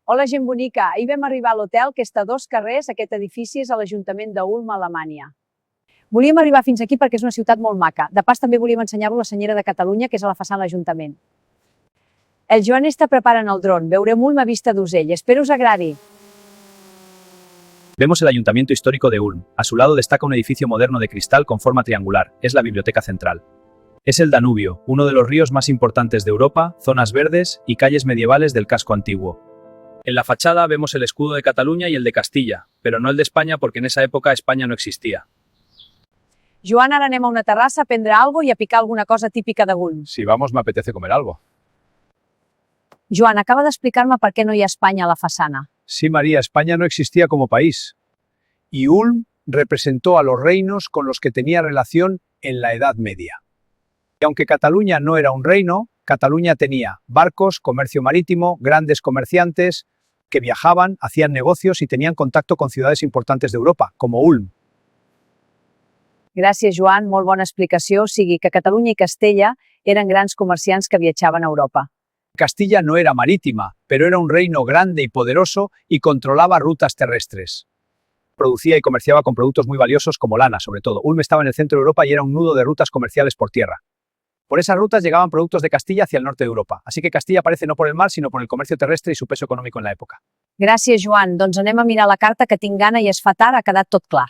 Hola, gent bonica. Ahir vam arribar a l'hotel que està a 2 carrers. Aquest edifici és a l'Ajuntament d'Ulm, Alemanya. Volíem arribar fins aquí perquè és una ciutat molt maca. De pas, també volíem ensenyar-vos la Senyera de Catalunya, que és a la façana de l'Ajuntament. El Joan està preparant el dron. Veurem Ulm a vista d'ocell. Espero us agradi. Vemos el Ayuntamiento Histórico de Ulm. A su lado destaca un edificio moderno de cristal con forma triangular. Es la Biblioteca Central. Es el Danubio, uno de los ríos más importantes de Europa, zonas verdes y calles medievales del casco antiguo. En la fachada vemos el escudo de Cataluña y el de Castilla, pero no el de España porque en esa época España no existía. Joan, ara anem a una terrassa a prendre algo i a picar alguna cosa típica de Ulm. Si vamos, me apetece comer algo. Joan, acaba d'explicar-me per què no hi ha Espanya a la façana. Sí, María, España no existía como país. Y Ulm representó a los reinos con los que tenía relación en la Edad Media. Y aunque Cataluña no era un reino, Cataluña tenía barcos, comercio marítimo, grandes comerciantes que viajaban, hacían negocios y tenían contacto con ciudades importantes de Europa, como Ulm. Gràcies, Joan, molt bona explicació. O sigui que Catalunya i Castella eren grans comerciants que viatjaven a Europa. Castilla no era marítima, pero era un reino grande y poderoso y controlaba rutas terrestres. Producía y comerciaba con productos muy valiosos como lana, sobre todo. Ulm estaba en el centro de Europa y era un nudo de rutas comerciales por tierra. Por esas rutas llegaban productos de Castilla hacia el norte de Europa. Así que Castilla aparece no por el mar, sino por el comercio terrestre y su peso económico en la época. Gràcies, Joan. Doncs anem a mirar la carta, que tinc gana i es fa tard, ha quedat tot clar.